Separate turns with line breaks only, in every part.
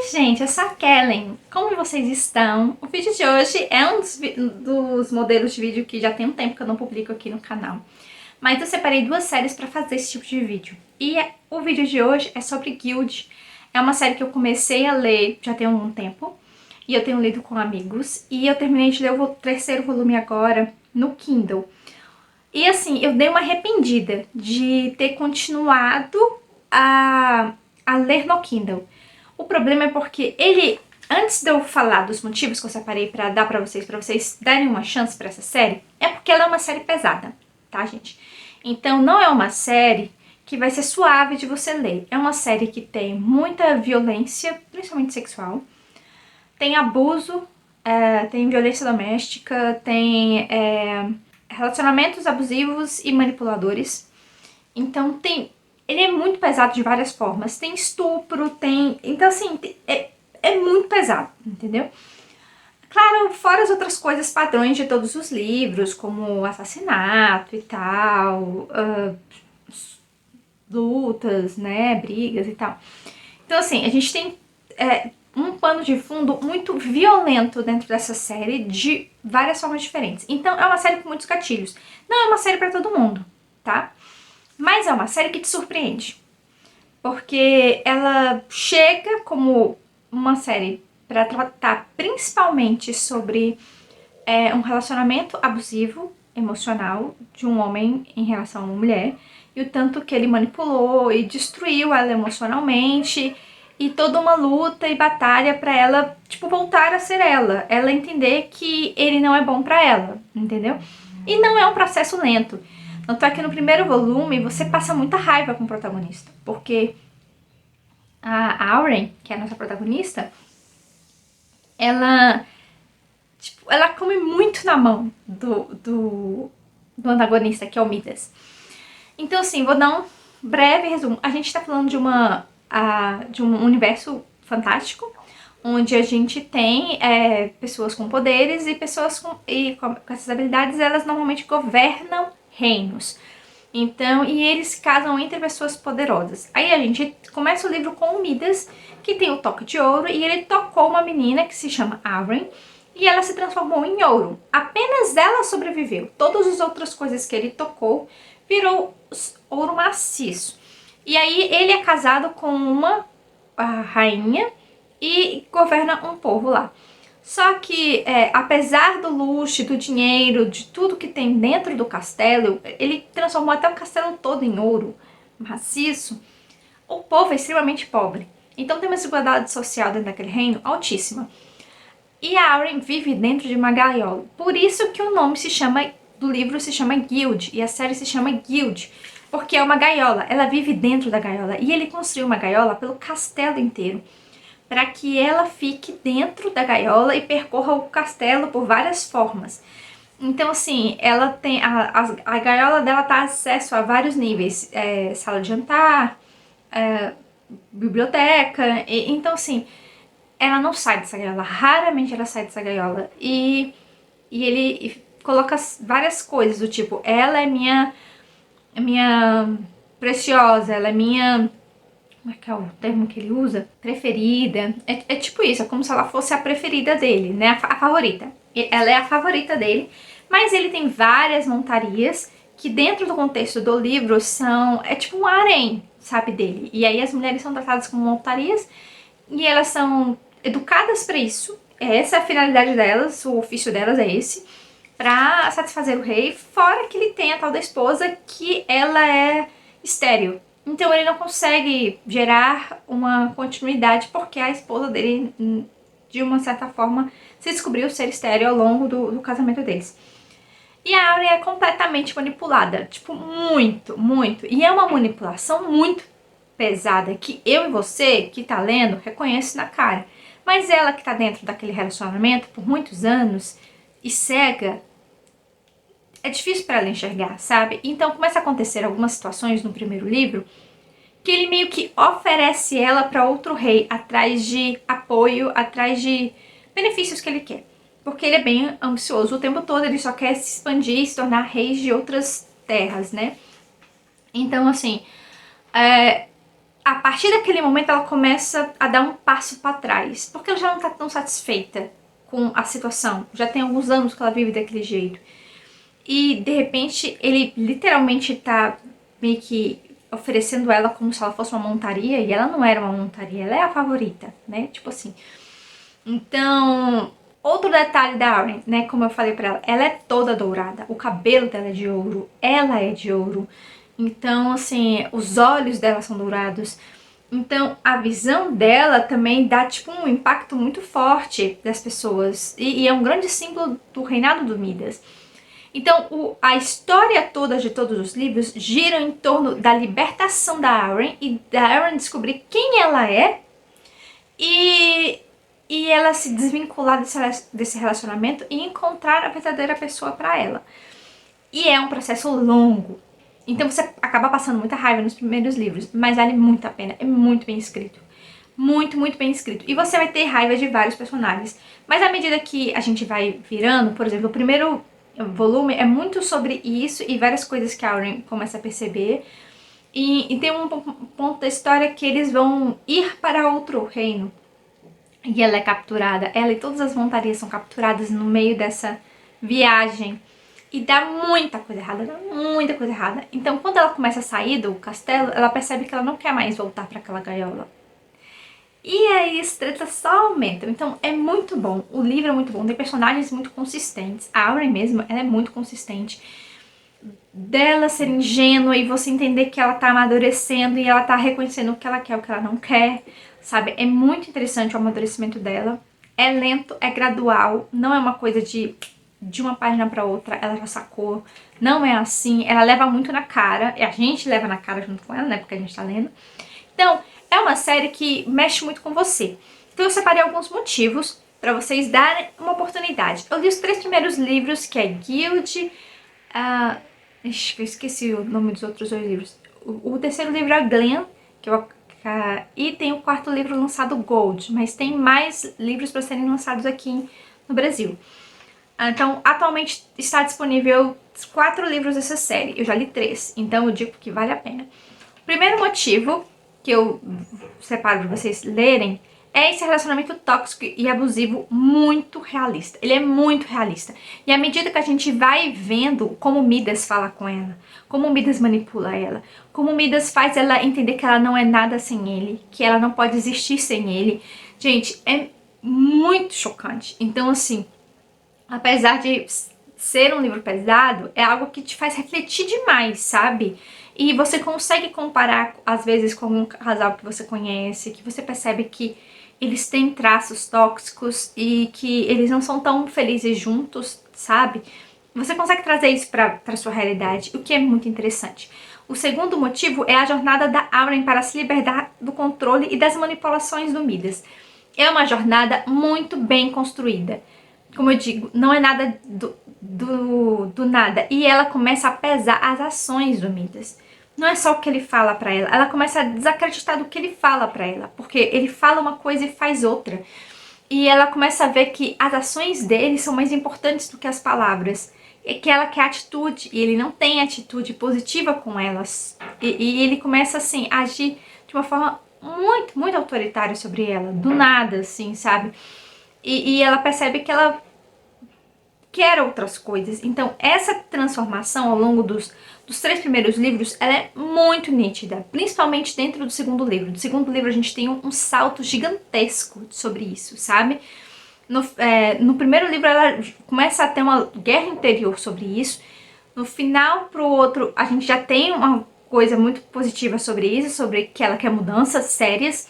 Oi gente, eu sou a Kellen. Como vocês estão? O vídeo de hoje é um dos modelos de vídeo que já tem um tempo que eu não publico aqui no canal. Mas eu separei duas séries para fazer esse tipo de vídeo. E o vídeo de hoje é sobre Guild. É uma série que eu comecei a ler já tem algum tempo. E eu tenho lido com amigos. E eu terminei de ler o terceiro volume agora no Kindle. E assim, eu dei uma arrependida de ter continuado a ler no Kindle. O problema é porque antes de eu falar dos motivos que eu separei pra dar pra vocês darem uma chance pra essa série, é porque ela é uma série pesada, tá, gente? Então não é uma série que vai ser suave de você ler. É uma série que tem muita violência, principalmente sexual, tem abuso, tem violência doméstica, tem relacionamentos abusivos e manipuladores. Então ele é muito pesado de várias formas. Tem estupro, tem... Então, assim, é muito pesado, entendeu? Claro, fora as outras coisas padrões de todos os livros, como assassinato e tal, lutas, né, brigas e tal. Então, assim, a gente tem um pano de fundo muito violento dentro dessa série, de várias formas diferentes. Então, é uma série com muitos gatilhos. Não é uma série pra todo mundo, tá? Mas é uma série que te surpreende, porque ela chega como uma série para tratar principalmente sobre um relacionamento abusivo, emocional, de um homem em relação a uma mulher, e o tanto que ele manipulou e destruiu ela emocionalmente, e toda uma luta e batalha para ela, tipo, voltar a ser ela entender que ele não é bom para ela, entendeu? E não é um processo lento. Tanto é que no primeiro volume você passa muita raiva com o protagonista, porque a Auren, que é a nossa protagonista, ela come muito na mão do antagonista, que é o Midas. Então, assim, vou dar um breve resumo. A gente tá falando de um universo fantástico, onde a gente tem pessoas com poderes e pessoas com essas habilidades, elas normalmente governam reinos. Então, e eles se casam entre pessoas poderosas. Aí a gente começa o livro com o Midas, que tem o toque de ouro, e ele tocou uma menina que se chama Auren, e ela se transformou em ouro. Apenas ela sobreviveu. Todas as outras coisas que ele tocou virou ouro maciço. E aí ele é casado com uma rainha e governa um povo lá. Só que, apesar do luxo, do dinheiro, de tudo que tem dentro do castelo, ele transformou até o castelo todo em ouro maciço. O povo é extremamente pobre. Então tem uma desigualdade social dentro daquele reino altíssima. E a Auren vive dentro de uma gaiola. Por isso que o nome do livro se chama Guild e a série se chama Guild. Porque é uma gaiola, ela vive dentro da gaiola. E ele construiu uma gaiola pelo castelo inteiro, para que ela fique dentro da gaiola e percorra o castelo por várias formas. Então, assim, ela tem a gaiola dela tá acesso a vários níveis, sala de jantar, biblioteca, então, assim, ela não sai dessa gaiola, raramente ela sai dessa gaiola. E ele coloca várias coisas, do tipo, ela é minha preciosa, ela é minha... Como é que é o termo que ele usa? Preferida. É tipo isso, é como se ela fosse a preferida dele, né? A favorita. Ela é a favorita dele, mas ele tem várias montarias que dentro do contexto do livro é tipo um harém, sabe, dele. E aí as mulheres são tratadas como montarias e elas são educadas para isso. Essa é a finalidade delas, o ofício delas é esse, pra satisfazer o rei, fora que ele tem a tal da esposa que ela é estéril. Então ele não consegue gerar uma continuidade porque a esposa dele, de uma certa forma, se descobriu ser estéril ao longo do casamento deles. E a Auren é completamente manipulada, tipo, muito, muito. E é uma manipulação muito pesada que eu e você, que tá lendo, reconhece na cara. Mas ela que tá dentro daquele relacionamento por muitos anos e cega, é difícil para ela enxergar, sabe? Então começa a acontecer algumas situações no primeiro livro que ele meio que oferece ela para outro rei, atrás de apoio, atrás de benefícios que ele quer. Porque ele é bem ambicioso o tempo todo, ele só quer se expandir e se tornar rei de outras terras, né? Então, assim, a partir daquele momento ela começa a dar um passo para trás, porque ela já não está tão satisfeita com a situação. Já tem alguns anos que ela vive daquele jeito. E de repente ele literalmente tá meio que oferecendo ela como se ela fosse uma montaria, e ela não era uma montaria, ela é a favorita, né? Tipo assim. Então, outro detalhe da Auren, né, como eu falei pra ela é toda dourada, o cabelo dela é de ouro, ela é de ouro. Então, assim, os olhos dela são dourados. Então, a visão dela também dá, tipo, um impacto muito forte das pessoas. E é um grande símbolo do reinado do Midas. Então, a história toda de todos os livros gira em torno da libertação da Auren e da Auren descobrir quem ela é e, e ela se desvincular desse relacionamento e encontrar a verdadeira pessoa para ela. E é um processo longo. Então você acaba passando muita raiva nos primeiros livros, mas vale muito a pena, é muito bem escrito. Muito, muito bem escrito. E você vai ter raiva de vários personagens. Mas à medida que a gente vai virando, por exemplo, o primeiro volume é muito sobre isso e várias coisas que a Auren começa a perceber. E tem um ponto da história que eles vão ir para outro reino. E ela é capturada. Ela e todas as montarias são capturadas no meio dessa viagem. E dá muita coisa errada, dá muita coisa errada. Então, quando ela começa a sair do castelo, ela percebe que ela não quer mais voltar para aquela gaiola. E aí as tretas só aumentam. Então é muito bom. O livro é muito bom. Tem personagens muito consistentes. A Auren mesmo, ela é muito consistente. Dela ser ingênua e você entender que ela tá amadurecendo e ela tá reconhecendo o que ela quer, o que ela não quer. Sabe? É muito interessante o amadurecimento dela. É lento, é gradual. Não é uma coisa de uma página para outra, ela já sacou. Não é assim. Ela leva muito na cara. E a gente leva na cara junto com ela, né? Porque a gente tá lendo. Então, é uma série que mexe muito com você. Então eu separei alguns motivos para vocês darem uma oportunidade. Eu li os 3 primeiros livros, que é Guild... eu esqueci o nome dos outros 2 livros. O terceiro livro é Glen, e tem o 4º livro lançado, Gold. Mas tem mais livros para serem lançados aqui no Brasil. Então, atualmente está disponível 4 livros dessa série. Eu já li 3, então eu digo que vale a pena. O primeiro motivo que eu separo para vocês lerem é esse relacionamento tóxico e abusivo muito realista. Ele é muito realista. E à medida que a gente vai vendo como Midas fala com ela, como Midas manipula ela, como Midas faz ela entender que ela não é nada sem ele, que ela não pode existir sem ele, gente, é muito chocante. Então, assim, apesar de ser um livro pesado, é algo que te faz refletir demais, sabe? E você consegue comparar, às vezes, com um casal que você conhece, que você percebe que eles têm traços tóxicos e que eles não são tão felizes juntos, sabe? Você consegue trazer isso para sua realidade, o que é muito interessante. O segundo motivo é a jornada da Auren para se libertar do controle e das manipulações do Midas. É uma jornada muito bem construída. Como eu digo, não é nada do nada. E ela começa a pesar as ações do Midas. Não é só o que ele fala pra ela. Ela começa a desacreditar do que ele fala pra ela. Porque ele fala uma coisa e faz outra. E ela começa a ver que as ações dele são mais importantes do que as palavras. E que ela quer atitude. E ele não tem atitude positiva com elas. E ele começa, assim, a agir de uma forma muito, muito autoritária sobre ela. Do nada, assim, sabe? E ela percebe que ela quer outras coisas. Então, essa transformação ao longo dos 3 primeiros livros, ela é muito nítida, principalmente dentro do segundo livro. No segundo livro, a gente tem um salto gigantesco sobre isso, sabe? No primeiro livro, ela começa a ter uma guerra interior sobre isso. No final pro outro, a gente já tem uma coisa muito positiva sobre isso, sobre que ela quer mudanças sérias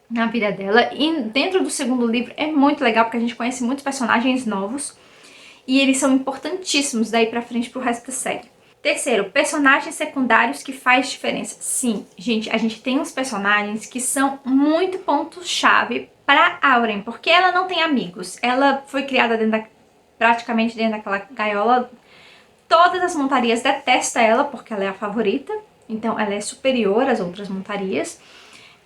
na vida dela. E dentro do segundo livro é muito legal porque a gente conhece muitos personagens novos e eles são importantíssimos daí pra frente pro resto da série. Terceiro, personagens secundários que faz diferença. Sim, gente, a gente tem uns personagens que são muito ponto-chave pra Auren, porque ela não tem amigos. Ela foi criada praticamente dentro daquela gaiola. Todas as montarias detestam ela porque ela é a favorita, então ela é superior às outras montarias.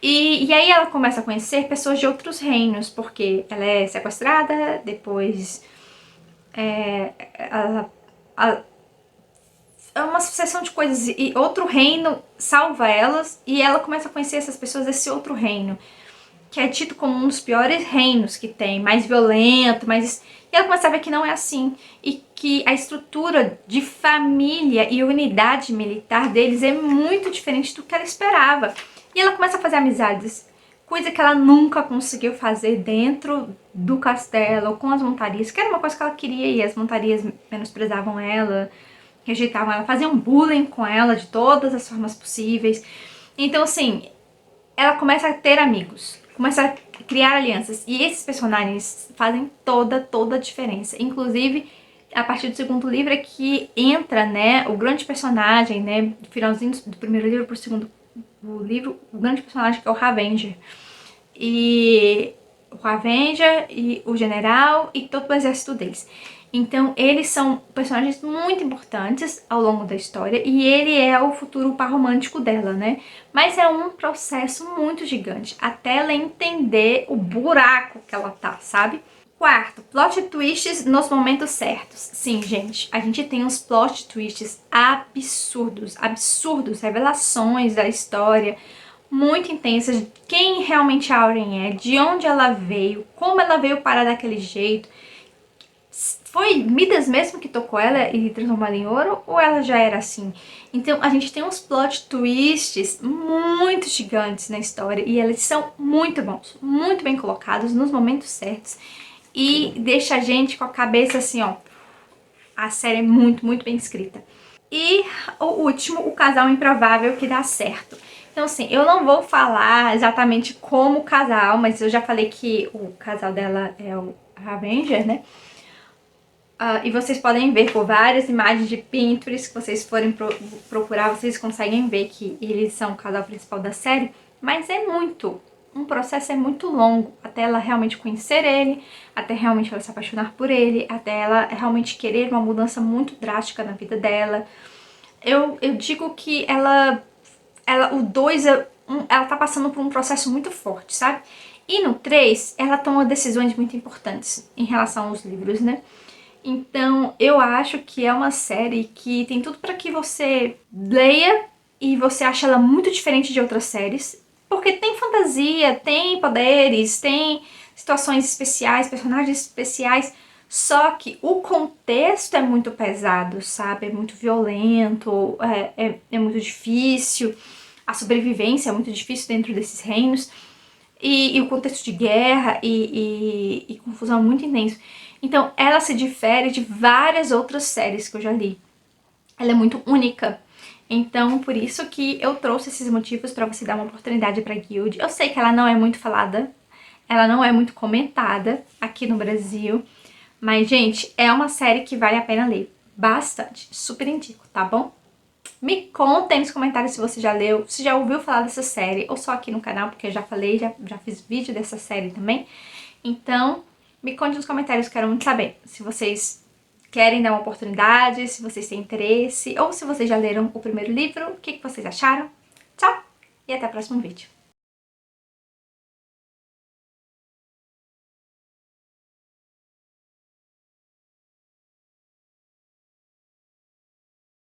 E aí ela começa a conhecer pessoas de outros reinos, porque ela é sequestrada, depois ela é uma sucessão de coisas e outro reino salva elas e ela começa a conhecer essas pessoas desse outro reino, que é tido como um dos piores reinos que tem, mais violento, mais... E ela começa a ver que não é assim, e que a estrutura de família e unidade militar deles é muito diferente do que ela esperava. E ela começa a fazer amizades, coisa que ela nunca conseguiu fazer dentro do castelo, com as montarias, que era uma coisa que ela queria, e as montarias menosprezavam ela, rejeitavam ela, faziam bullying com ela de todas as formas possíveis. Então, assim, ela começa a ter amigos, começa a criar alianças. E esses personagens fazem toda a diferença. Inclusive, a partir do segundo livro é que entra, né, o grande personagem, né, do finalzinho do primeiro livro pro segundo livro, o grande personagem que é o Ravenger. E o Ravenger e o general e todo o exército deles. Então, eles são personagens muito importantes ao longo da história e ele é o futuro par romântico dela, né? Mas é um processo muito gigante até ela entender o buraco que ela tá, sabe? Quarto, plot twists nos momentos certos. Sim, gente, a gente tem uns plot twists absurdos, revelações da história muito intensas. Quem realmente a Auren é, de onde ela veio, como ela veio parar daquele jeito. Foi Midas mesmo que tocou ela e transformou ela em ouro, ou ela já era assim? Então a gente tem uns plot twists muito gigantes na história e eles são muito bons, muito bem colocados nos momentos certos e deixa a gente com a cabeça assim, ó. A série é muito bem escrita. E o último, o casal improvável que dá certo. Então, assim, eu não vou falar exatamente como casal, mas eu já falei que o casal dela é o Ravenger, né? E vocês podem ver por várias imagens de Pinterest que vocês forem procurar, vocês conseguem ver que eles são o casal principal da série, mas um processo é muito longo, até ela realmente conhecer ele, até realmente ela se apaixonar por ele, até ela realmente querer uma mudança muito drástica na vida dela. Eu digo que o 2, ela tá passando por um processo muito forte, sabe? E no 3, ela toma decisões muito importantes em relação aos livros, né? Então, eu acho que é uma série que tem tudo para que você leia e você ache ela muito diferente de outras séries, porque tem fantasia, tem poderes, tem situações especiais, personagens especiais, só que o contexto é muito pesado, sabe? É muito violento, é muito difícil, a sobrevivência é muito difícil dentro desses reinos. E o contexto de guerra e confusão é muito intenso. Então, ela se difere de várias outras séries que eu já li. Ela é muito única. Então, por isso que eu trouxe esses motivos pra você dar uma oportunidade pra Guild. Eu sei que ela não é muito falada, ela não é muito comentada aqui no Brasil. Mas, gente, é uma série que vale a pena ler. Bastante. Super indico, tá bom? Me contem nos comentários se você já leu, se já ouviu falar dessa série, ou só aqui no canal, porque eu já falei, já fiz vídeo dessa série também. Então, me conte nos comentários, quero muito saber se vocês querem dar uma oportunidade, se vocês têm interesse, ou se vocês já leram o primeiro livro, o que vocês acharam. Tchau, e até o próximo vídeo.